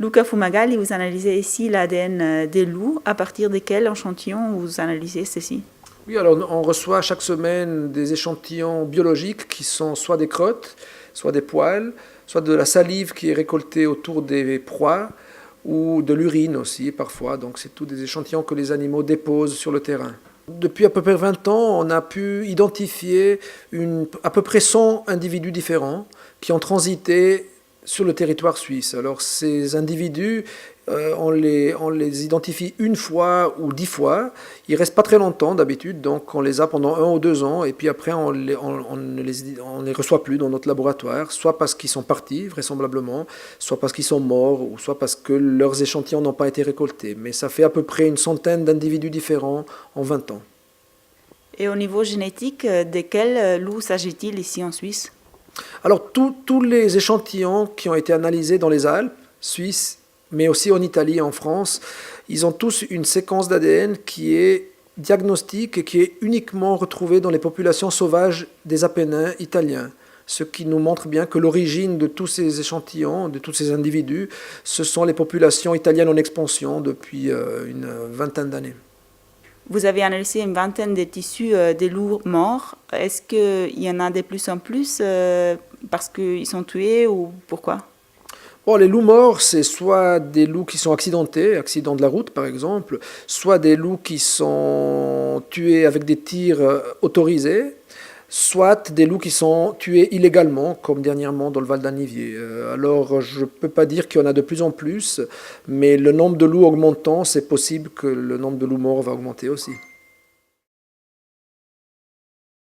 Luca Fumagalli, vous analysez ici l'ADN des loups. À partir de quel échantillon vous analysez ceci? Oui, alors on reçoit chaque semaine des échantillons biologiques qui sont soit des crottes, soit des poils, soit de la salive qui est récoltée autour des proies, ou de l'urine aussi parfois. Donc c'est tous des échantillons que les animaux déposent sur le terrain. Depuis à peu près 20 ans, on a pu identifier à peu près 100 individus différents qui ont transité sur le territoire suisse. Alors ces individus, on les identifie une fois ou 10 fois. Ils ne restent pas très longtemps d'habitude, donc on les a pendant 1 ou 2 ans, et puis après on ne les reçoit plus dans notre laboratoire, soit parce qu'ils sont partis, vraisemblablement, soit parce qu'ils sont morts, ou soit parce que leurs échantillons n'ont pas été récoltés. Mais ça fait à peu près une centaine d'individus différents en 20 ans. Et au niveau génétique, de quel loup s'agit-il ici en Suisse? Alors tous les échantillons qui ont été analysés dans les Alpes suisses, mais aussi en Italie et en France, ils ont tous une séquence d'ADN qui est diagnostique et qui est uniquement retrouvée dans les populations sauvages des Apennins italiens. Ce qui nous montre bien que l'origine de tous ces échantillons, de tous ces individus, ce sont les populations italiennes en expansion depuis une vingtaine d'années. Vous avez analysé une vingtaine de tissus des loups morts. Est-ce qu'il y en a de plus en plus parce qu'ils sont tués ou pourquoi? Bon, les loups morts, c'est soit des loups qui sont accidentés, accident de la route par exemple, soit des loups qui sont tués avec des tirs autorisés, soit des loups qui sont tués illégalement, comme dernièrement dans le Val d'Anniviers. Alors, je ne peux pas dire qu'il y en a de plus en plus, mais le nombre de loups augmentant, c'est possible que le nombre de loups morts va augmenter aussi.